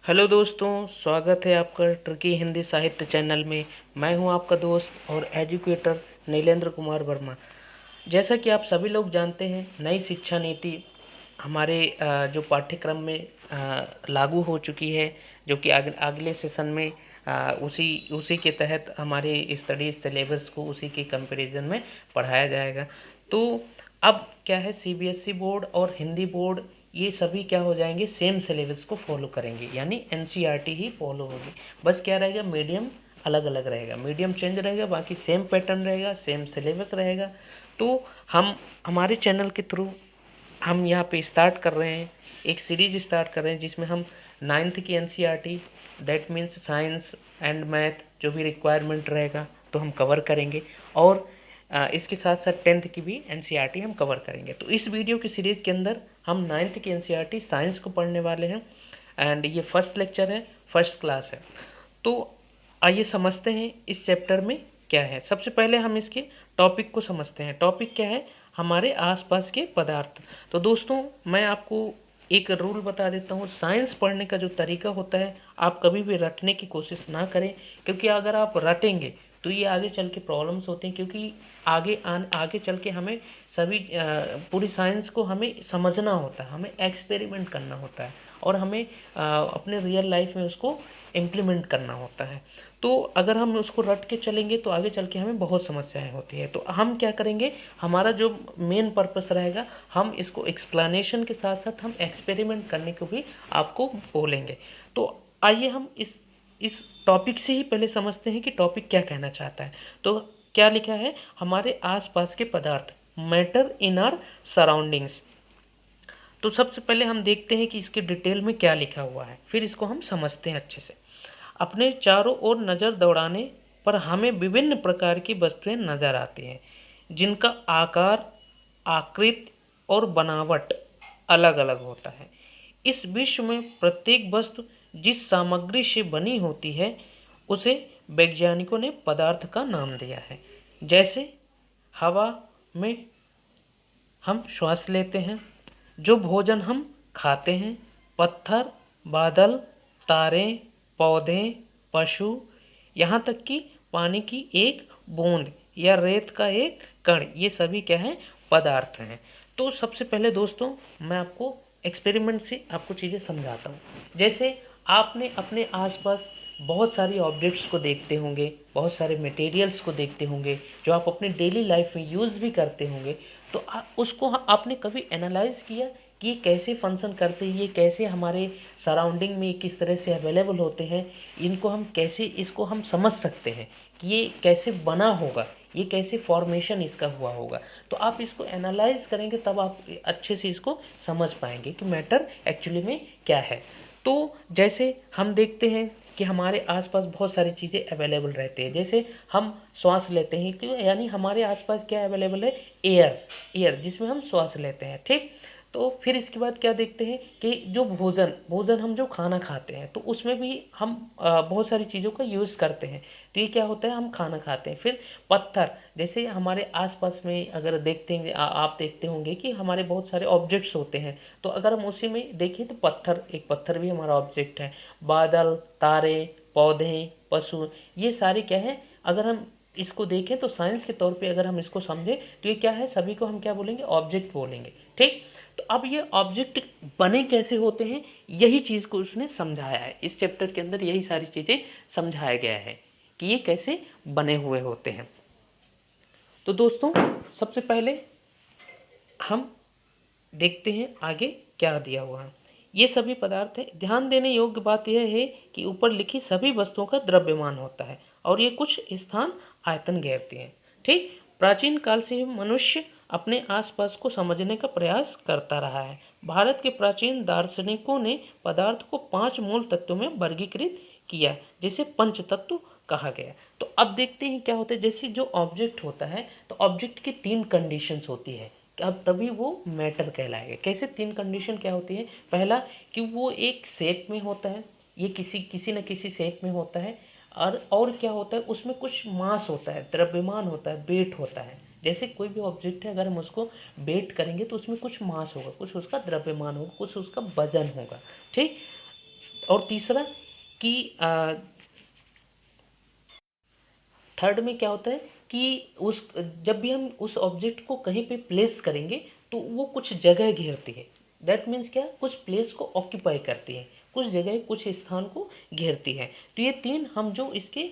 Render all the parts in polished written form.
Hello दोस्तों, स्वागत है आपका ट्रिकी हिंदी साहित्य चैनल में। मैं हूं आपका दोस्त और एजुकेटर नीलेंद्र कुमार वर्मा। जैसा कि आप सभी लोग जानते हैं, नई शिक्षा नीति हमारे जो पाठ्यक्रम में लागू हो चुकी है, जो कि अगले सेशन में उसी उसी के तहत हमारे स्टडी सिलेबस को उसी के कंपैरिजन में पढ़ाया जाएगा। तो अब क्या है, सीबीएसई बोर्ड और हिंदी बोर्ड ये सभी क्या हो जाएंगे, सेम सिलेबस को फॉलो करेंगे, यानी एनसीईआरटी ही फॉलो होगी। बस क्या रहेगा, मीडियम अलग अलग रहेगा, मीडियम चेंज रहेगा, बाकी सेम पैटर्न रहेगा, सेम सिलेबस रहेगा। तो हम हमारे चैनल के थ्रू हम यहाँ पे स्टार्ट कर रहे हैं, एक सीरीज स्टार्ट कर रहे हैं जिसमें हम 9th की NCERT, that means science and math जो भी रिक्वायरमेंट रहेगा तो हम कवर करेंगे, और इसके साथ साथ 10th की भी एनसीईआरटी हम कवर करेंगे। तो इस वीडियो की सीरीज़ के अंदर हम 9th की एनसीईआरटी साइंस को पढ़ने वाले हैं, एंड ये फर्स्ट लेक्चर है, फर्स्ट क्लास है। तो आइए समझते हैं इस चैप्टर में क्या है। सबसे पहले हम इसके टॉपिक को समझते हैं। टॉपिक क्या है, हमारे आसपास के पदार्थ। तो दोस्तों, मैं आपको एक रूल बता देता हूँ। साइंस पढ़ने का जो तरीका होता है, आप कभी भी रटने की कोशिश ना करें, क्योंकि अगर आप रटेंगे तो ये आगे चल के प्रॉब्लम्स होते हैं। क्योंकि आगे चल के हमें सभी पूरी साइंस को हमें समझना होता है, हमें एक्सपेरिमेंट करना होता है, और हमें अपने रियल लाइफ में उसको इम्प्लीमेंट करना होता है। तो अगर हम उसको रट के चलेंगे तो आगे चल के हमें बहुत समस्याएं होती है। तो हम क्या करेंगे, हमारा जो मेन पर्पस रहेगा, हम इसको एक्सप्लेनेशन के साथ साथ हम एक्सपेरिमेंट करने को भी आपको बोलेंगे। तो आइए हम इस टॉपिक से ही पहले समझते हैं कि टॉपिक क्या कहना चाहता है। तो क्या लिखा है, हमारे आसपास के पदार्थ, मैटर इन आवर सराउंडिंग्स। तो सबसे पहले हम देखते हैं कि इसके डिटेल में क्या लिखा हुआ है, फिर इसको हम समझते हैं अच्छे से। अपने चारों ओर नज़र दौड़ाने पर हमें विभिन्न प्रकार की वस्तुएं नजर आती हैं, जिनका आकार, आकृति और बनावट अलग अलग होता है। इस विश्व में प्रत्येक वस्तु जिस सामग्री से बनी होती है, उसे वैज्ञानिकों ने पदार्थ का नाम दिया है। जैसे हवा में हम श्वास लेते हैं, जो भोजन हम खाते हैं, पत्थर, बादल, तारे, पौधे, पशु, यहाँ तक कि पानी की एक बूंद या रेत का एक कण, ये सभी क्या है, पदार्थ हैं। तो सबसे पहले दोस्तों, मैं आपको एक्सपेरिमेंट से आपको चीज़ें समझाता हूँ। जैसे आपने अपने आसपास बहुत सारी ऑब्जेक्ट्स को देखते होंगे, बहुत सारे मटेरियल्स को देखते होंगे जो आप अपने डेली लाइफ में यूज़ भी करते होंगे। तो उसको आपने कभी एनालाइज किया कि ये कैसे फंक्शन करते हैं, ये कैसे हमारे सराउंडिंग में किस तरह से अवेलेबल होते हैं, इनको हम कैसे, इसको हम समझ सकते हैं कि ये कैसे बना होगा, ये कैसे फॉर्मेशन इसका हुआ होगा। तो आप इसको एनालाइज करेंगे तब आप अच्छे से इसको समझ पाएंगे कि मैटर एक्चुअली में क्या है। तो जैसे हम देखते हैं कि हमारे आसपास बहुत सारी चीज़ें अवेलेबल रहती है। जैसे हम श्वास लेते हैं, क्यों, यानी हमारे आसपास क्या अवेलेबल है, एयर जिसमें हम श्वास लेते हैं, ठीक। तो फिर इसके बाद क्या देखते हैं कि जो भोजन भोजन हम जो खाना खाते हैं, तो उसमें भी हम बहुत सारी चीज़ों का यूज़ करते हैं। तो ये क्या होता है, हम खाना खाते हैं। फिर पत्थर, जैसे हमारे आसपास में अगर देखते हैं, आप देखते होंगे कि हमारे बहुत सारे ऑब्जेक्ट्स होते हैं। तो अगर हम उसी में देखें तो एक पत्थर भी हमारा ऑब्जेक्ट है। बादल, तारे, पौधे, पशु, ये सारे क्या है, अगर हम इसको देखें तो साइंस के तौर पे अगर हम इसको समझें तो ये क्या है, सभी को हम क्या बोलेंगे, ऑब्जेक्ट बोलेंगे, ठीक। तो अब ये ऑब्जेक्ट बने कैसे होते हैं, यही चीज़ को उसने समझाया है। इस चैप्टर के अंदर यही सारी चीज़ें समझाया गया है कि ये कैसे बने हुए होते हैं। तो दोस्तों, सबसे पहले हम देखते हैं आगे क्या दिया हुआ है। ये सभी पदार्थ है। ध्यान देने योग्य बात यह है कि ऊपर लिखी सभी वस्तुओं का द्रव्यमान होता है और ये कुछ स्थान आयतन घेरती हैं, ठीक। प्राचीन काल से ही मनुष्य अपने आसपास को समझने का प्रयास करता रहा है। भारत के प्राचीन दार्शनिकों ने पदार्थ को 5 मूल तत्वों में वर्गीकृत किया, जिसे पंच तत्व कहा गया। तो अब देखते हैं क्या होता है। जैसे जो ऑब्जेक्ट होता है, तो ऑब्जेक्ट की 3 कंडीशंस होती है, अब तभी वो मैटर कहलाएगा। कैसे 3 कंडीशन क्या होती है, पहला कि वो एक शेप में होता है, ये किसी न किसी शेप में होता है, और क्या होता है, उसमें कुछ मास होता है, द्रव्यमान होता है, वेट होता है। जैसे कोई भी ऑब्जेक्ट है, अगर हम उसको वेट करेंगे तो उसमें कुछ मास होगा, कुछ उसका द्रव्यमान होगा, कुछ उसका वजन होगा, ठीक। और तीसरा कि थर्ड में क्या होता है कि उस जब भी हम उस ऑब्जेक्ट को कहीं पे प्लेस करेंगे तो वो कुछ जगह घेरती है। दैट मीन्स क्या, कुछ प्लेस को ऑक्यूपाई करती है, कुछ जगह कुछ स्थान को घेरती है। तो ये तीन हम जो इसके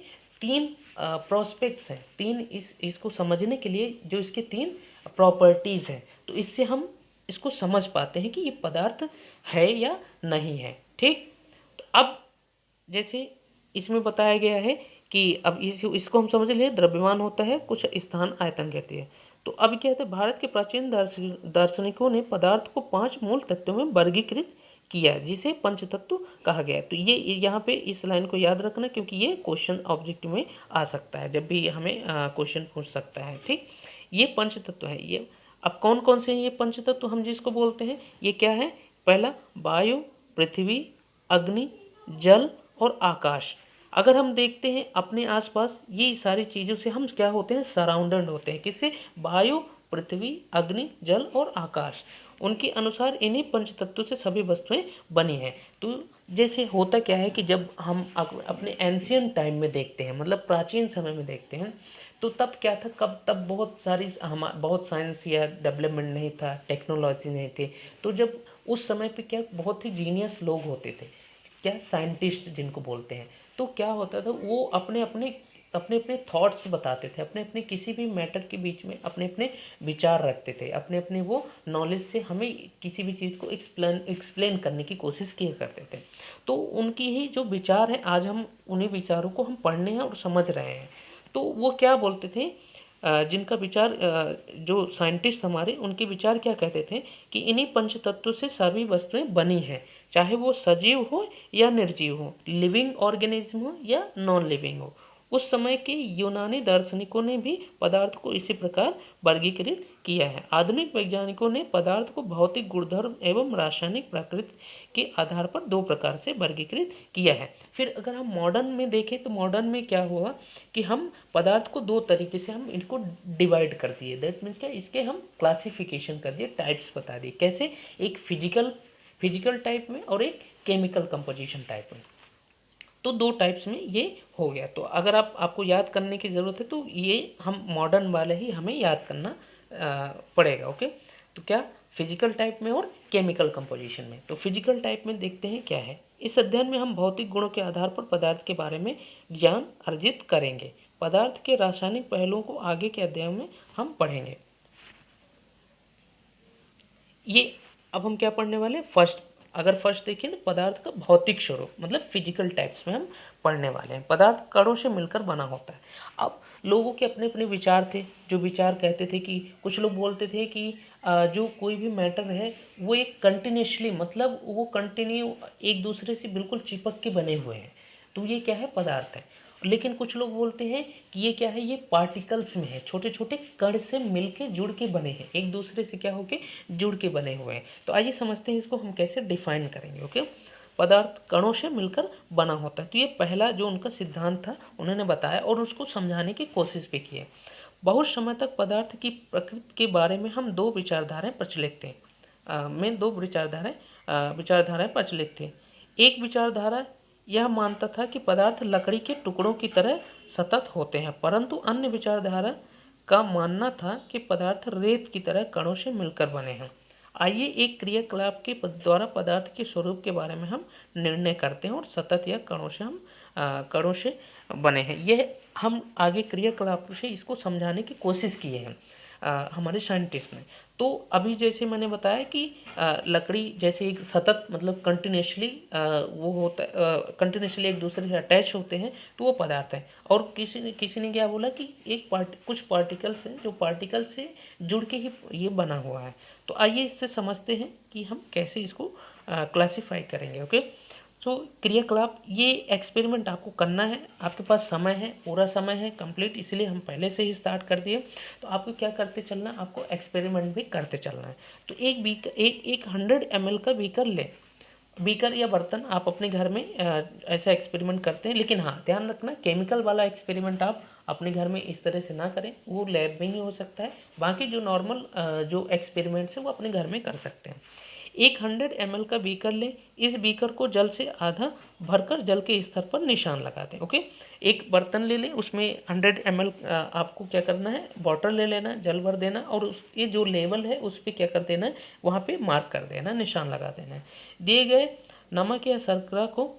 तीन प्रोस्पेक्ट्स हैं, तीन इसको समझने के लिए जो इसके तीन प्रॉपर्टीज़ हैं, तो इससे हम इसको समझ पाते हैं कि ये पदार्थ है या नहीं है। ठीक, तो अब जैसे इसमें बताया गया है कि अब इसको हम समझ लिए, द्रव्यमान होता है, कुछ स्थान आयतन कहती है। तो अब क्या कहते हैं, भारत के प्राचीन दार्शनिकों ने पदार्थ को 5 मूल तत्वों में वर्गीकृत किया, जिसे पंचतत्व कहा गया। तो ये यहाँ पे इस लाइन को याद रखना, क्योंकि ये क्वेश्चन ऑब्जेक्ट में आ सकता है, जब भी हमें क्वेश्चन पूछ सकता है। ठीक, ये पंचतत्व है। ये अब कौन कौन से हैं ये पंचतत्व हम जिसको बोलते हैं, ये क्या है, पहला वायु, पृथ्वी, अग्नि, जल और आकाश। अगर हम देखते हैं अपने आसपास, ये सारी चीज़ों से हम क्या होते हैं, सराउंडेड होते हैं। किससे, वायु, पृथ्वी, अग्नि, जल और आकाश। उनके अनुसार इन्हीं पंचतत्वों से सभी वस्तुएं बनी हैं। तो जैसे होता क्या है कि जब हम अपने एंशियंट टाइम में देखते हैं, मतलब प्राचीन समय में देखते हैं, तो तब क्या था, तब बहुत साइंस या डेवलपमेंट नहीं था, टेक्नोलॉजी नहीं थी। तो जब उस समय पे क्या, बहुत ही जीनियस लोग होते थे, क्या, साइंटिस्ट जिनको बोलते हैं। तो क्या होता था, वो अपने अपने थॉट्स बताते थे, अपने अपने किसी भी मैटर के बीच में अपने अपने विचार रखते थे, अपने अपने वो नॉलेज से हमें किसी भी चीज़ को एक्सप्लेन करने की कोशिश किया करते थे। तो उनकी ही जो विचार है, आज हम उन्हीं विचारों को हम पढ़ने हैं और समझ रहे हैं। तो वो क्या बोलते थे, जिनका विचार, जो साइंटिस्ट हमारे, उनके विचार क्या कहते थे कि इन्हीं पंचतत्वों से सभी वस्तुएं बनी हैं, चाहे वो सजीव हो या निर्जीव हो, लिविंग ऑर्गेनिज्म हो या नॉन लिविंग हो। उस समय के यूनानी दार्शनिकों ने भी पदार्थ को इसी प्रकार वर्गीकृत किया है। आधुनिक वैज्ञानिकों ने पदार्थ को भौतिक गुणधर्म एवं रासायनिक प्रकृति के आधार पर 2 प्रकार से वर्गीकृत किया है। फिर अगर हम मॉडर्न में देखें, तो मॉडर्न में क्या हुआ कि हम पदार्थ को 2 तरीके से हम इनको डिवाइड कर दिए। दैट मीन्स क्या, इसके हम क्लासिफिकेशन कर दिए, टाइप्स बता दिए। कैसे, एक फिजिकल टाइप में और एक केमिकल कंपोजिशन टाइप में। तो 2 टाइप्स में ये हो गया। तो अगर आपको याद करने की ज़रूरत है, तो ये हम मॉडर्न वाले ही हमें याद करना पड़ेगा। ओके, तो क्या, फिजिकल टाइप में और केमिकल कंपोजिशन में। तो फिजिकल टाइप में देखते हैं क्या है। इस अध्ययन में हम भौतिक गुणों के आधार पर पदार्थ के बारे में ज्ञान अर्जित करेंगे। पदार्थ के रासायनिक पहलुओं को आगे के अध्यायों में हम पढ़ेंगे। ये अब हम क्या पढ़ने वाले हैं, फर्स्ट देखिए तो पदार्थ का भौतिक स्वरूप, मतलब फिजिकल टाइप्स में हम पढ़ने वाले हैं। पदार्थ कणों से मिलकर बना होता है। अब लोगों के अपने अपने विचार थे, जो विचार कहते थे कि, कुछ लोग बोलते थे कि जो कोई भी मैटर है वो एक कंटिन्यूसली, मतलब वो कंटिन्यू एक दूसरे से बिल्कुल चिपक के बने हुए हैं, तो ये क्या है, पदार्थ है। लेकिन कुछ लोग बोलते हैं कि ये क्या है, ये पार्टिकल्स में है, छोटे छोटे कण से मिलके जुड़ के बने हैं, एक दूसरे से क्या होके जुड़ के बने हुए हैं। तो आइए समझते हैं इसको हम कैसे डिफाइन करेंगे। ओके, पदार्थ कणों से मिलकर बना होता है। तो ये पहला जो उनका सिद्धांत था उन्होंने बताया और उसको समझाने की कोशिश भी की है। बहुत समय तक पदार्थ की प्रकृति के बारे में हम 2 विचारधाराएं प्रचलित थे, विचारधाराएं प्रचलित थी। एक विचारधारा यह मानता था कि पदार्थ लकड़ी के टुकड़ों की तरह सतत होते हैं, परंतु अन्य विचारधारा का मानना था कि पदार्थ रेत की तरह कणों से मिलकर बने हैं। आइए एक क्रियाकलाप के द्वारा पदार्थ के स्वरूप के बारे में हम निर्णय करते हैं और सतत या कणों से बने हैं। यह हम आगे क्रियाकलाप से इसको समझाने की कोशिश किए हैं हमारे साइंटिस्ट ने। तो अभी जैसे मैंने बताया कि लकड़ी जैसे एक सतत, मतलब कंटिन्यूसली वो होता है, कंटिन्यूसली एक दूसरे से अटैच होते हैं, तो वो पदार्थ है। और किसी ने क्या बोला कि कुछ पार्टिकल्स हैं जो पार्टिकल से जुड़ के ही ये बना हुआ है। तो आइए इससे समझते हैं कि हम कैसे इसको क्लासीफाई करेंगे। ओके, तो क्रियाकलाप, ये एक्सपेरिमेंट आपको करना है, आपके पास समय है, पूरा समय है कंप्लीट, इसलिए हम पहले से ही स्टार्ट कर दिए। तो आपको क्या करते चलना है, आपको एक्सपेरिमेंट भी करते चलना है। तो एक 100 ml का बीकर या बर्तन आप अपने घर में ऐसा एक्सपेरिमेंट करते हैं। लेकिन हाँ, ध्यान रखना, केमिकल वाला एक्सपेरिमेंट आप अपने घर में इस तरह से ना करें, वो लैब में ही हो सकता है। बाकी जो नॉर्मल जो एक्सपेरिमेंट्स है वो अपने घर में कर सकते हैं। एक 100 ml का बीकर लें, इस बीकर को जल से आधा भरकर जल के स्तर पर निशान लगा दें। ओके, एक बर्तन ले लें, उसमें 100 ml आपको क्या करना है, वाटर ले लेना, जल भर देना और ये जो लेवल है उस पर क्या कर देना है, वहाँ पे मार्क कर देना, निशान लगा देना है। दिए गए नमक या शर्करा को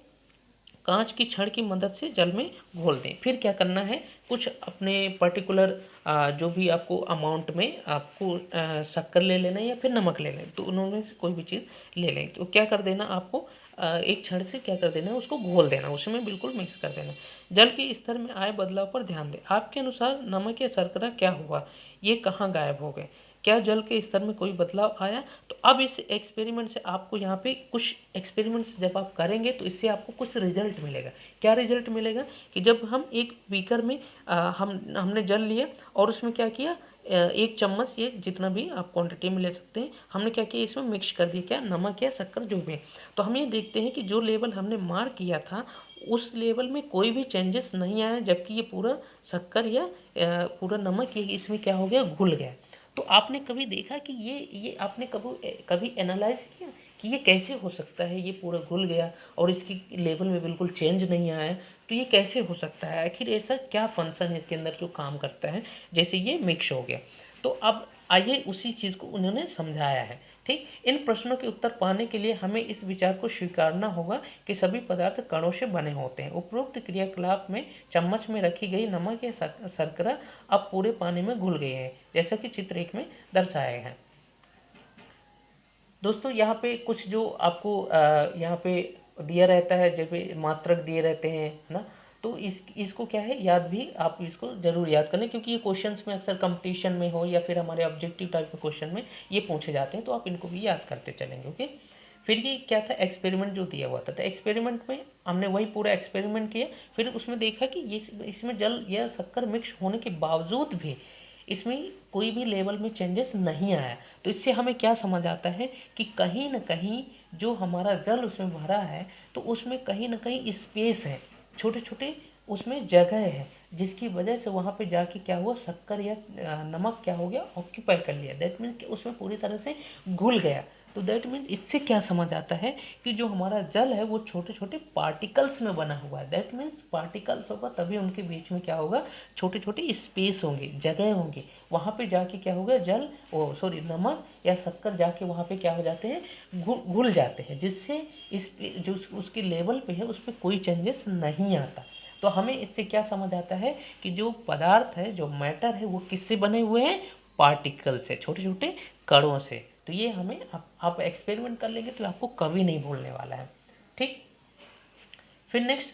कांच की छड़ की मदद से जल में घोल दें। फिर क्या करना है, कुछ अपने पर्टिकुलर जो भी आपको अमाउंट में आपको शक्कर ले लेना है या फिर नमक ले लें, तो उनमें से कोई भी चीज़ ले लें। तो क्या कर देना आपको, एक छड़ से क्या कर देना है, उसको घोल देना, उसमें बिल्कुल मिक्स कर देना। जल के स्तर में आए बदलाव पर ध्यान दें। आपके अनुसार नमक या शर्करा क्या हुआ, ये कहाँ गायब हो गए, क्या जल के स्तर में कोई बदलाव आया। तो अब इस एक्सपेरिमेंट से आपको यहाँ पे कुछ एक्सपेरिमेंट्स जब आप करेंगे तो इससे आपको कुछ रिजल्ट मिलेगा। क्या रिजल्ट मिलेगा कि जब हम एक बीकर में हमने जल लिया और उसमें क्या किया, एक चम्मच, ये जितना भी आप क्वांटिटी में ले सकते हैं, हमने क्या किया, इसमें मिक्स कर दिया, क्या, नमक या शक्कर जो भी है। तो हम ये देखते हैं कि जो लेवल हमने मार्क किया था उस लेवल में कोई भी चेंजेस नहीं आया, जबकि ये पूरा शक्कर या पूरा नमक ये इसमें क्या हो गया, घुल गया। तो आपने कभी देखा कि ये आपने कभी एनालाइज किया कि ये कैसे हो सकता है, ये पूरा घुल गया और इसकी लेवल में बिल्कुल चेंज नहीं आया, तो ये कैसे हो सकता है, आखिर ऐसा क्या फंक्शन है इसके अंदर जो काम करता है, जैसे ये मिक्स हो गया। तो अब आइए उसी चीज़ को उन्होंने समझाया है। ठीक, इन प्रश्नों के उत्तर पाने के लिए हमें इस विचार को स्वीकारना होगा कि सभी पदार्थ कणों से बने होते हैं। उपरोक्त क्रियाकलाप में चम्मच में रखी गई नमक या शर्करा अब पूरे पानी में घुल गए हैं, जैसा कि चित्र 1 में दर्शाया है। दोस्तों यहाँ पे कुछ जो आपको यहाँ पे दिया रहता है, जैसे मात्रक दिए रहते हैं, है ना, तो इसको क्या है, याद भी आप इसको जरूर याद कर लें, क्योंकि ये क्वेश्चंस में अक्सर कंपटीशन में हो या फिर हमारे ऑब्जेक्टिव टाइप के क्वेश्चन में ये पूछे जाते हैं, तो आप इनको भी याद करते चलेंगे। ओके, फिर ये क्या था, एक्सपेरिमेंट जो दिया हुआ था, तो एक्सपेरिमेंट में हमने वही पूरा एक्सपेरिमेंट किया, फिर उसमें देखा कि ये इसमें जल या शक्कर मिक्स होने के बावजूद भी इसमें कोई भी लेवल में चेंजेस नहीं आया। तो इससे हमें क्या समझ आता है कि कहीं ना कहीं जो हमारा जल उसमें भरा है तो उसमें कहीं ना कहीं स्पेस है, छोटे छोटे उसमें जगह है, जिसकी वजह से वहाँ पे जाके क्या हुआ, शक्कर या नमक क्या हो गया, ऑक्यूपाई कर लिया। दैट मीन्स कि उसमें पूरी तरह से घुल गया। तो दैट मीन्स इससे क्या समझ आता है कि जो हमारा जल है वो छोटे छोटे पार्टिकल्स में बना हुआ है। दैट मीन्स पार्टिकल्स होगा तभी उनके बीच में क्या होगा, छोटे छोटे स्पेस होंगे, जगह होंगी, वहाँ पे जाके क्या होगा, नमक या शक्कर जाके वहाँ पे क्या हो जाते हैं, घुल जाते हैं, जिससे इस जो उसके लेवल पे है उस पर कोई चेंजेस नहीं आता। तो हमें इससे क्या समझ आता है कि जो पदार्थ है, जो मैटर है, वो किससे बने हुए हैं, पार्टिकल से, छोटे छोटे कणों से। तो ये हमें आप एक्सपेरिमेंट कर लेंगे तो आपको कभी नहीं भूलने वाला है। ठीक, फिर नेक्स्ट,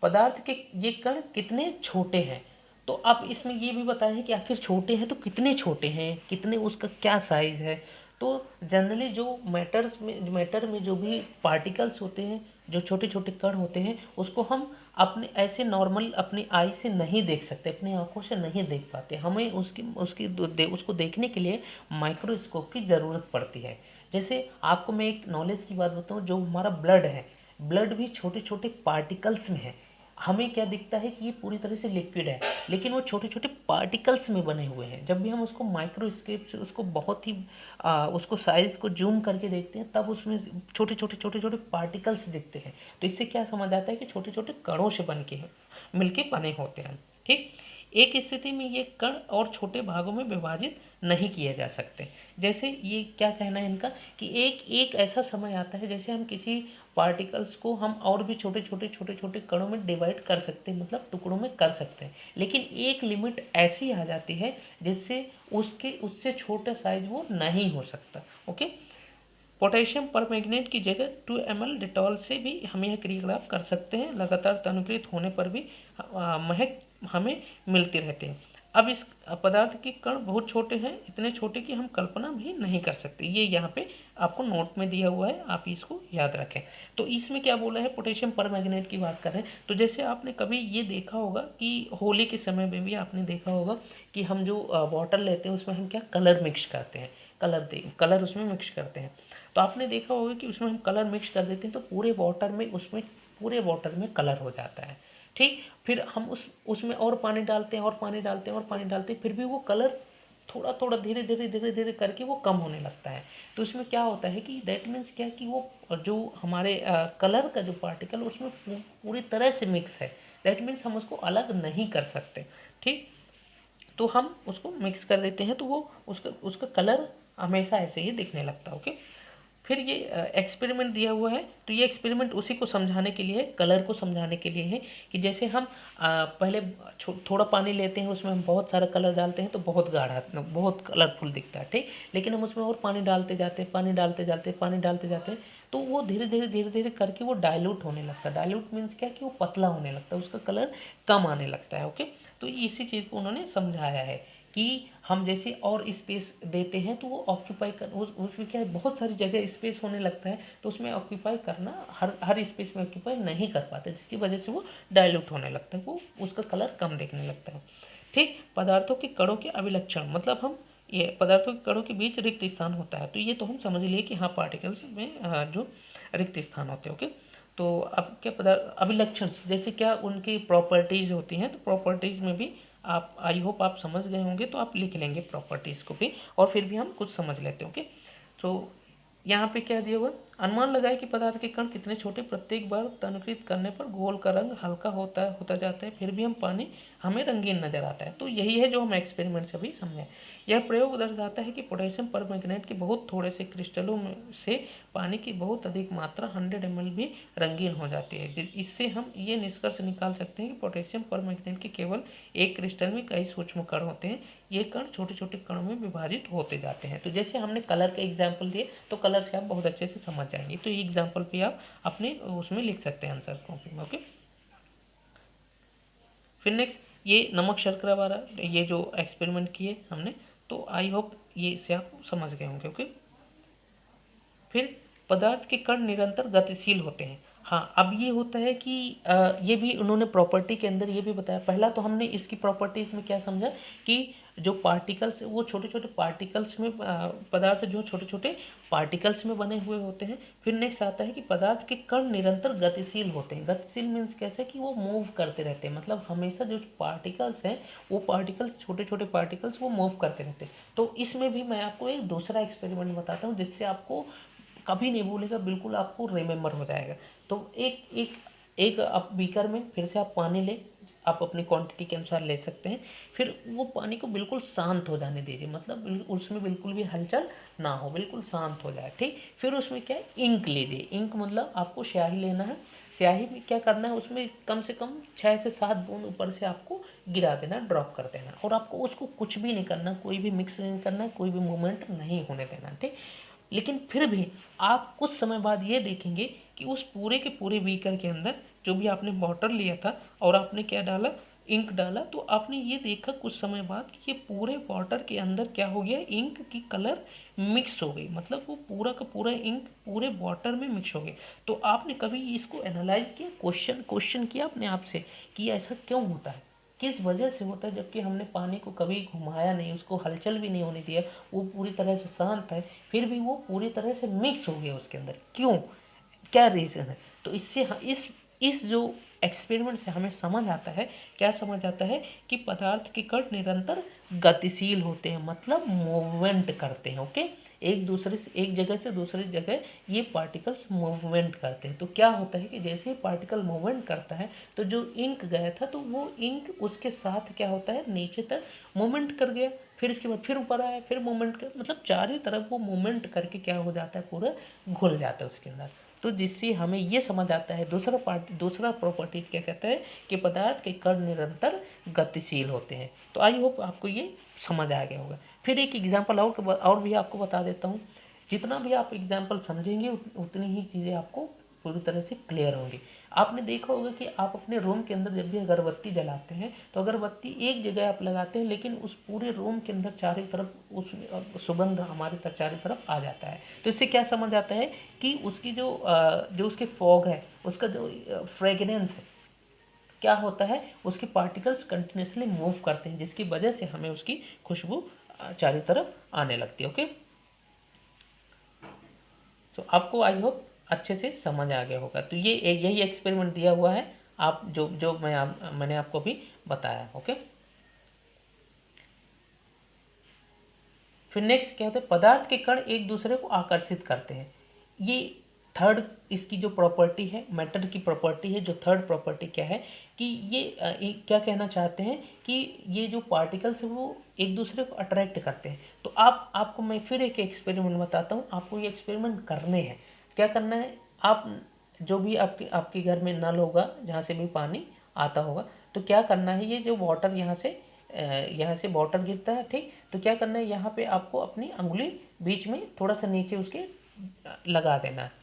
पदार्थ के ये कण कितने छोटे हैं। तो अब इसमें ये भी बताएं कि आखिर छोटे हैं तो कितने छोटे हैं, कितने, उसका क्या साइज है। तो जनरली जो मैटर में जो भी पार्टिकल्स होते हैं, जो छोटे छोटे कण होते हैं, उसको हम अपने ऐसे नॉर्मल अपनी आई से नहीं देख सकते, अपनी आंखों से नहीं देख पाते, हमें उसको देखने के लिए माइक्रोस्कोप की ज़रूरत पड़ती है। जैसे आपको मैं एक नॉलेज की बात बताऊँ, जो हमारा ब्लड है, ब्लड भी छोटे छोटे पार्टिकल्स में है। हमें क्या दिखता है कि ये पूरी तरह से लिक्विड है, लेकिन वो छोटे छोटे पार्टिकल्स में बने हुए हैं। जब भी हम उसको माइक्रोस्कोप से उसको बहुत ही उसको साइज को जूम करके देखते हैं, तब उसमें छोटे छोटे पार्टिकल्स दिखते हैं। तो इससे क्या समझ आता है कि छोटे छोटे कणों से मिलके बने होते हैं। ठीक, एक स्थिति में ये कण और छोटे भागों में विभाजित नहीं किए जा सकते। जैसे ये क्या कहना है इनका कि एक ऐसा समय आता है, जैसे हम किसी पार्टिकल्स को हम और भी छोटे छोटे कणों में डिवाइड कर सकते हैं, मतलब टुकड़ों में कर सकते हैं, लेकिन एक लिमिट ऐसी आ जाती है जिससे उससे छोटा साइज वो नहीं हो सकता। ओके, पोटेशियम परमैंगनेट की जगह 2 ml डिटॉल से भी हम यह क्रियाकलाप कर सकते हैं। लगातार तनुकृत होने पर भी महक हमें मिलते रहते हैं। अब इस पदार्थ के कण बहुत छोटे हैं, इतने छोटे कि हम कल्पना भी नहीं कर सकते। ये यहाँ पे आपको नोट में दिया हुआ है, आप इसको याद रखें। तो इसमें क्या बोला है, पोटेशियम परमैंगनेट की बात कर रहे हैं। तो जैसे आपने कभी ये देखा होगा कि होली के समय में भी आपने देखा होगा कि हम जो वाटर लेते हैं उसमें हम क्या कलर मिक्स करते हैं, कलर उसमें मिक्स करते हैं। तो आपने देखा होगा कि उसमें हम कलर मिक्स कर देते हैं तो पूरे वाटर में कलर हो जाता है। ठीक, फिर हम उसमें और पानी डालते हैं और पानी डालते हैं और पानी डालते हैं, फिर भी वो कलर थोड़ा थोड़ा धीरे धीरे करके वो कम होने लगता है। तो इसमें क्या होता है कि दैट मीन्स क्या कि वो जो हमारे कलर का जो पार्टिकल उसमें पूरी तरह से मिक्स है। दैट मीन्स हम उसको अलग नहीं कर सकते। ठीक, तो हम उसको मिक्स कर देते हैं तो वो उसका उसका कलर हमेशा ऐसे ही दिखने लगता है। ओके, फिर ये एक्सपेरिमेंट दिया हुआ है, तो ये एक्सपेरिमेंट उसी को समझाने के लिए है, कलर को समझाने के लिए है कि जैसे हम पहले थोड़ा पानी लेते हैं, उसमें हम बहुत सारा कलर डालते हैं तो बहुत गाढ़ा, बहुत कलरफुल दिखता है। ठीक, लेकिन हम उसमें और पानी डालते जाते हैं, पानी डालते जाते हैं, पानी डालते जाते हैं, तो वो धीरे धीरे करके वो डाइल्यूट होने लगता है। डाइल्यूट मीन्स क्या कि वो पतला होने लगता है, उसका कलर कम आने लगता है। ओके, तो इसी चीज़ को उन्होंने समझाया है कि हम जैसे और स्पेस देते हैं तो वो ऑक्यूपाई कर उसमें क्या है, बहुत सारी जगह स्पेस होने लगता है, तो उसमें ऑक्यूपाई करना हर स्पेस में ऑक्यूपाई नहीं कर पाते, जिसकी वजह से वो डाइल्यूट होने लगता है, वो उसका कलर कम देखने लगता है। ठीक, पदार्थों के कणों के अभिलक्षण, मतलब हम ये पदार्थों के कणों के बीच रिक्त स्थान होता है, तो ये तो हम समझ लिए कि हाँ पार्टिकल्स में जो रिक्त स्थान होते हैं। ओके, तो अब क्या पदार्थ अभिलक्षण जैसे क्या उनकी प्रॉपर्टीज़ होती हैं, तो प्रॉपर्टीज़ में भी आप आई होप आप समझ गए होंगे, तो आप लिख लेंगे प्रॉपर्टीज़ को भी, और फिर भी हम कुछ समझ लेते हैं। ओके, तो यहाँ पे क्या दिया हुआ, अनुमान लगाए कि पदार्थ के कण कितने छोटे, प्रत्येक बार तनकृत करने पर घोल का रंग हल्का होता जाता है, फिर भी हम पानी हमें रंगीन नजर आता है। तो यही है जो हम एक्सपेरिमेंट से अभी समझे। यह प्रयोग दर्शाता है कि पोटेशियम परमैंगनेट के बहुत थोड़े से क्रिस्टलों में से पानी की बहुत अधिक मात्रा 100 ml भी रंगीन हो जाती है। इससे हम ये निष्कर्ष निकाल सकते हैं कि पोटेशियम परमैंगनेट के केवल एक क्रिस्टल में कई सूक्ष्म कण होते हैं, ये कण छोटे छोटे कणों में विभाजित होते जाते हैं। तो जैसे हमने कलर के एग्जाम्पल दिए, तो कलर से आप बहुत अच्छे से समझ जाएंगे, तो ये एग्जाम्पल भी आप अपने उसमें लिख सकते हैं आंसर कॉपी में। ओके, फिर नेक्स्ट ये नमक शर्करा वाला ये जो एक्सपेरिमेंट किए हमने, तो आई होप ये इससे आप समझ गए होंगे। ओके, फिर पदार्थ के कण निरंतर गतिशील होते हैं। हाँ, अब ये होता है कि ये भी उन्होंने प्रॉपर्टी के अंदर ये भी बताया। पहला तो हमने इसकी प्रॉपर्टीज में क्या समझा कि जो पार्टिकल्स वो छोटे छोटे पार्टिकल्स में पदार्थ जो छोटे छोटे पार्टिकल्स में बने हुए होते हैं। फिर नेक्स्ट आता है कि पदार्थ के कण निरंतर गतिशील होते हैं। गतिशील मीन्स कैसे कि वो मूव करते रहते हैं, मतलब हमेशा जो पार्टिकल्स हैं वो पार्टिकल्स छोटे छोटे पार्टिकल्स वो मूव करते रहते हैं। तो इसमें भी मैं आपको एक दूसरा एक्सपेरिमेंट बताता हूँ जिससे आपको कभी नहीं भूलेगा, बिल्कुल आपको रिमेम्बर हो जाएगा। तो एक एक एक आप बीकर में फिर से आप पानी लें, आप अपनी क्वांटिटी के अनुसार ले सकते हैं। फिर वो पानी को बिल्कुल शांत हो जाने दीजिए, मतलब उसमें बिल्कुल भी हलचल ना हो, बिल्कुल शांत हो जाए। ठीक, फिर उसमें क्या है, इंक लीजिए। इंक मतलब आपको स्याही लेना है। स्याही में क्या करना है, उसमें कम से कम 6 से 7 बूंद ऊपर से आपको गिरा देना, ड्रॉप कर देना, और आपको उसको कुछ भी नहीं करना, कोई भी मिक्स नहीं करना, कोई भी मूवमेंट नहीं होने देना। ठीक, लेकिन फिर भी आप कुछ समय बाद ये देखेंगे कि उस पूरे के पूरे बीकर के अंदर जो भी आपने वाटर लिया था और आपने क्या डाला, इंक डाला, तो आपने ये देखा कुछ समय बाद कि ये पूरे वाटर के अंदर क्या हो गया, इंक की कलर मिक्स हो गई, मतलब वो पूरा का पूरा इंक पूरे वाटर में मिक्स हो गई। तो आपने कभी इसको एनालाइज किया, क्वेश्चन किया अपने आप से कि ऐसा क्यों होता है, किस वजह से होता है, जबकि हमने पानी को कभी घुमाया नहीं, उसको हलचल भी नहीं होने दिया, वो पूरी तरह से शांत है, फिर भी वो पूरी तरह से मिक्स हो गया उसके अंदर, क्यों, क्या रीज़न है। तो इससे इस जो एक्सपेरिमेंट से हमें समझ आता है, क्या समझ आता है कि पदार्थ के कण निरंतर गतिशील होते हैं, मतलब मूवमेंट करते हैं। ओके, एक दूसरे से एक जगह से दूसरी जगह ये पार्टिकल्स मूवमेंट करते हैं। तो क्या होता है कि जैसे ही पार्टिकल मूवमेंट करता है तो जो इंक गया था तो वो इंक उसके साथ क्या होता है, नीचे तक मूवमेंट कर गया, फिर इसके बाद फिर ऊपर आया, फिर मूवमेंट कर, मतलब चारों तरफ वो मूवमेंट करके क्या हो जाता है, पूरा घुल जाता है उसके अंदर। तो जिससे हमें ये समझ आता है, दूसरा प्रॉपर्टीज क्या कहता है कि पदार्थ के कण निरंतर गतिशील होते हैं। तो आई होप आपको ये समझ आ गया होगा। फिर एक एग्जाम्पल और भी आपको बता देता हूँ। जितना भी आप एग्जाम्पल समझेंगे उतनी ही चीज़ें आपको पूरी तरह से क्लियर होंगी। आपने देखा होगा कि आप अपने रूम के अंदर जब भी अगरबत्ती जलाते हैं तो अगरबत्ती एक जगह आप लगाते हैं, लेकिन उस पूरे रूम के अंदर चारों तरफ उस सुगंध हमारे तक चारों तरफ आ जाता है। तो इससे क्या समझ आता है कि उसकी जो उसकी फॉग है, उसका जो फ्रेगनेंस है, क्या होता है, उसके पार्टिकल्स कंटिन्यूसली मूव करते हैं, जिसकी वजह से हमें उसकी खुशबू चारों तरफ आने लगती है। ओके, तो आपको आई होप अच्छे से समझ आ गया होगा। तो ये यही एक्सपेरिमेंट दिया हुआ है, आप जो मैंने आपको अभी बताया। ओके, फिर नेक्स्ट क्या होता है, पदार्थ के कण एक दूसरे को आकर्षित करते हैं। ये थर्ड इसकी जो प्रॉपर्टी है, मैटर की प्रॉपर्टी है, जो थर्ड प्रॉपर्टी क्या है कि ये क्या कहना चाहते हैं कि ये जो पार्टिकल्स है वो एक दूसरे को अट्रैक्ट करते हैं। तो आपको मैं फिर एक एक्सपेरिमेंट बताता हूँ, आपको ये एक्सपेरिमेंट करने हैं। क्या करना है, आप जो भी आपके घर में नल होगा, जहाँ से भी पानी आता होगा, तो क्या करना है, ये जो वाटर यहाँ से वाटर गिरता है, ठीक, तो क्या करना है, यहाँ पे आपको अपनी अंगुली बीच में थोड़ा सा नीचे उसके लगा देना है।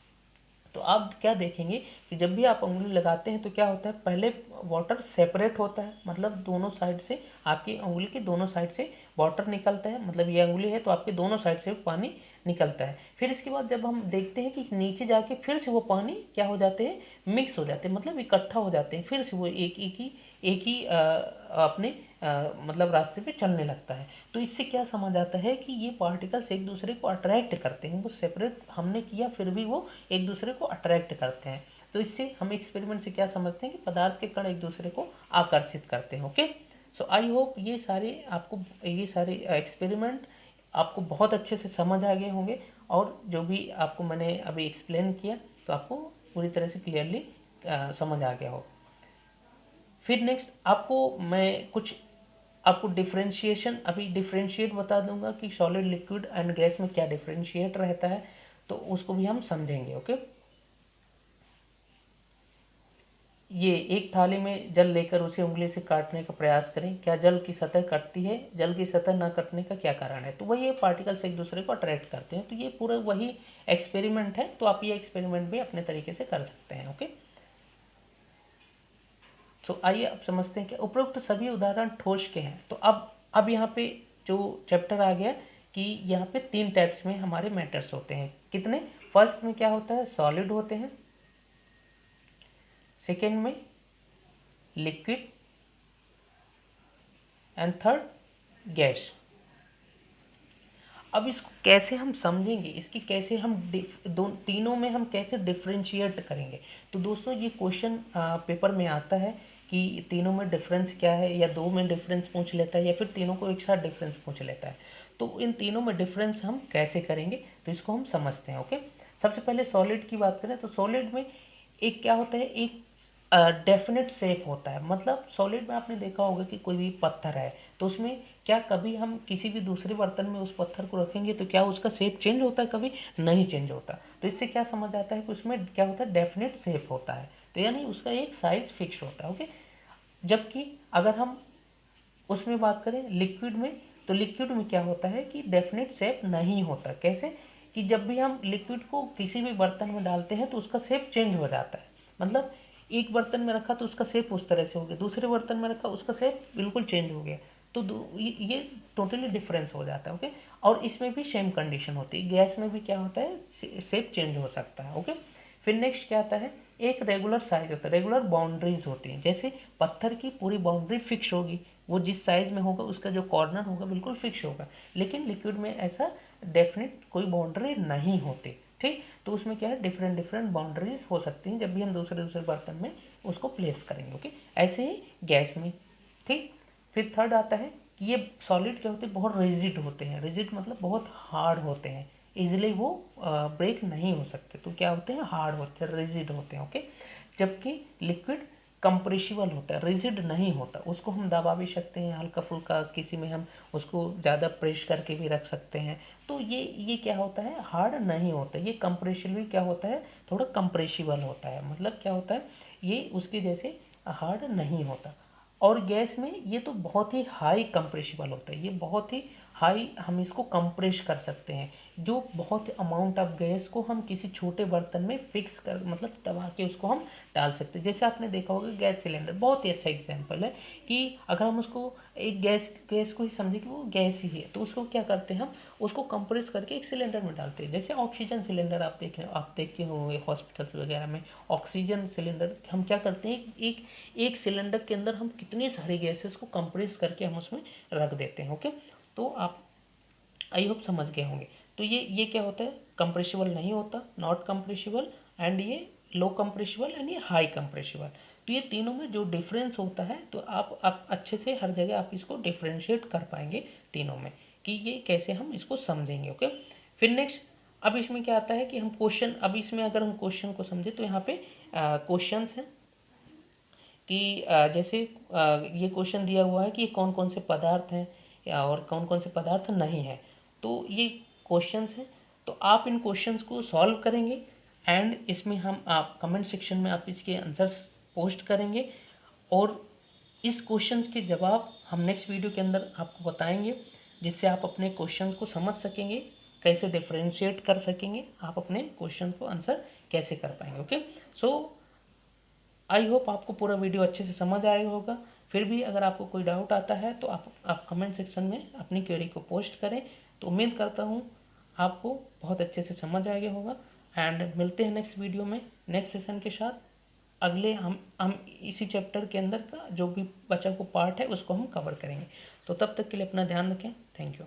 तो आप क्या देखेंगे कि जब भी आप उंगली लगाते हैं तो क्या होता है, पहले वाटर सेपरेट होता है, मतलब दोनों साइड से, आपकी उंगली के दोनों साइड से वाटर निकलता है, मतलब ये उंगली है तो आपके दोनों साइड से पानी निकलता है। फिर इसके बाद जब हम देखते हैं कि नीचे जाके फिर से वो पानी क्या हो जाते हैं, मिक्स हो जाते हैं, मतलब इकट्ठा हो जाते हैं, फिर से वो एक ही अपने मतलब रास्ते पे चलने लगता है। तो इससे क्या समझ आता है कि ये पार्टिकल्स एक दूसरे को अट्रैक्ट करते हैं, वो सेपरेट हमने किया फिर भी वो एक दूसरे को अट्रैक्ट करते हैं। तो इससे हम एक्सपेरिमेंट से क्या समझते हैं कि पदार्थ के कण एक दूसरे को आकर्षित करते हैं। ओके, सो आई होप ये सारे एक्सपेरिमेंट आपको बहुत अच्छे से समझ आ गए होंगे, और जो भी आपको मैंने अभी एक्सप्लेन किया तो आपको पूरी तरह से क्लियरली समझ आ गया हो। फिर नेक्स्ट आपको डिफरेंशिएट बता दूंगा कि सॉलिड, लिक्विड एंड गैस में क्या डिफरेंशिएट रहता है, तो उसको भी हम समझेंगे। ओके, ये एक थाली में जल लेकर उसे उंगली से काटने का प्रयास करें, क्या जल की सतह कटती है, जल की सतह न कटने का क्या कारण है। तो वही ये पार्टिकल्स एक दूसरे को अट्रैक्ट करते हैं। तो ये पूरा वही एक्सपेरिमेंट है, तो आप ये एक्सपेरिमेंट भी अपने तरीके से कर सकते हैं। ओके, तो आइए अब समझते हैं कि उपरोक्त सभी उदाहरण ठोस के हैं। तो अब यहाँ पे जो चैप्टर आ गया कि यहाँ पे 3 टाइप्स में हमारे मैटर्स होते हैं। कितने, फर्स्ट में क्या होता है, सॉलिड होते हैं, सेकेंड में लिक्विड, एंड थर्ड गैस। अब इसको कैसे हम समझेंगे, इसकी कैसे हम तीनों में हम कैसे डिफ्रेंशिएट करेंगे। तो दोस्तों ये क्वेश्चन पेपर में आता है कि तीनों में डिफरेंस क्या है, या दो में डिफरेंस पूछ लेता है, या फिर तीनों को एक साथ डिफरेंस पूछ लेता है। तो इन तीनों में डिफरेंस हम कैसे करेंगे, तो इसको हम समझते हैं। ओके, सबसे पहले सॉलिड की बात करें तो सॉलिड में एक क्या होता है, एक डेफिनेट शेप होता है। मतलब सॉलिड में आपने देखा होगा कि कोई भी पत्थर है तो उसमें क्या कभी हम किसी भी दूसरे बर्तन में उस पत्थर को रखेंगे तो क्या उसका शेप चेंज होता है, कभी नहीं चेंज होता। तो इससे क्या समझ आता है कि उसमें क्या होता है, डेफिनेट शेप होता है, तो यानी उसका एक साइज फिक्स होता है। ओके, जबकि अगर हम उसमें बात करें लिक्विड में, तो लिक्विड में क्या होता है कि डेफिनेट शेप नहीं होता। कैसे कि जब भी हम लिक्विड को किसी भी बर्तन में डालते हैं तो उसका शेप चेंज हो जाता है। मतलब एक बर्तन में रखा तो उसका शेप उस तरह से हो गया, दूसरे बर्तन में रखा उसका शेप बिल्कुल चेंज हो गया। तो ये टोटली डिफरेंस हो जाता है। ओके, और इसमें भी सेम कंडीशन होती है, गैस में भी क्या होता है, शेप चेंज हो सकता है। ओके, फिर नेक्स्ट क्या आता है, एक रेगुलर साइज होता है, रेगुलर बाउंड्रीज होती हैं। जैसे पत्थर की पूरी बाउंड्री फिक्स होगी, वो जिस साइज में होगा उसका जो कॉर्नर होगा बिल्कुल फिक्स होगा। लेकिन लिक्विड में ऐसा डेफिनेट कोई बाउंड्री नहीं होती। ठीक, तो उसमें क्या है, डिफरेंट डिफरेंट बाउंड्रीज हो सकती हैं जब भी हम दूसरे दूसरे बर्तन में उसको प्लेस करेंगे। ओके, ऐसे ही गैस में। ठीक, फिर थर्ड आता है कि ये सॉलिड क्या होते हैं, बहुत रिजिड होते हैं। रिजिड मतलब बहुत हार्ड होते हैं, इजिली वो ब्रेक नहीं हो सकते। तो क्या होते हैं, हार्ड होते हैं, रिजिड होते हैं। ओके, जबकि लिक्विड कंप्रेसिबल होता है, रिजिड नहीं होता, उसको हम दबा भी सकते हैं हल्का फुल्का, किसी में हम उसको ज़्यादा प्रेस करके भी रख सकते हैं। तो ये क्या होता है, हार्ड नहीं होता। ये कंप्रेसिबल क्या होता है, थोड़ा कंप्रेसिबल होता है, मतलब क्या होता है, ये उसके जैसे हार्ड नहीं होता। और गैस में ये तो बहुत ही हाई कंप्रेसिबल होता है, ये बहुत ही हाई हम इसको कंप्रेस कर सकते हैं। जो बहुत अमाउंट ऑफ गैस को हम किसी छोटे बर्तन में फिक्स कर, मतलब दबा के उसको हम डाल सकते हैं। जैसे आपने देखा होगा गैस सिलेंडर बहुत ही अच्छा एग्जांपल है कि अगर हम उसको एक गैस को ही समझे कि वो गैस ही है, तो उसको क्या करते हैं, हम उसको कंप्रेस करके एक सिलेंडर में डालते हैं। जैसे ऑक्सीजन सिलेंडर आप देखे होंगे हॉस्पिटल्स वगैरह में, ऑक्सीजन सिलेंडर हम क्या करते हैं, एक सिलेंडर के अंदर हम कितनी सारी गैसेस को कंप्रेस करके हम उसमें रख देते हैं। ओके, तो आप आई होप समझ गए होंगे। तो ये क्या होता है, कंप्रेसिबल नहीं होता, नॉट कंप्रेसिबल, एंड ये लो कंप्रेसिबल एंड ये हाई कंप्रेसिबल। तो ये तीनों में जो डिफरेंस होता है, तो आप अच्छे से हर जगह आप इसको डिफ्रेंशिएट कर पाएंगे तीनों में कि ये कैसे हम इसको समझेंगे। ओके, फिर नेक्स्ट अब इसमें क्या आता है कि हम क्वेश्चन, अब इसमें अगर हम क्वेश्चन को समझे तो यहाँ पे क्वेश्चंस हैं कि जैसे ये क्वेश्चन दिया हुआ है कि कौन कौन से पदार्थ हैं और कौन कौन से पदार्थ नहीं हैं, तो ये क्वेश्चंस हैं। तो आप इन क्वेश्चंस को सॉल्व करेंगे एंड इसमें हम आप कमेंट सेक्शन में आप इसके आंसर्स पोस्ट करेंगे और इस क्वेश्चन के जवाब हम नेक्स्ट वीडियो के अंदर आपको बताएंगे, जिससे आप अपने क्वेश्चन को समझ सकेंगे, कैसे डिफ्रेंशिएट कर सकेंगे, आप अपने क्वेश्चन को आंसर कैसे कर पाएंगे। ओके, सो आई होप आपको पूरा वीडियो अच्छे से समझ आया होगा। फिर भी अगर आपको कोई डाउट आता है तो आप कमेंट सेक्शन में अपनी क्वेरी को पोस्ट करें। तो उम्मीद करता हूँ आपको बहुत अच्छे से समझ आ गया होगा एंड मिलते हैं नेक्स्ट वीडियो में नेक्स्ट सेशन के साथ। अगले हम इसी चैप्टर के अंदर का जो भी बचा हुआ पार्ट है उसको हम कवर करेंगे। तो तब तक के लिए अपना ध्यान रखें। Thank you.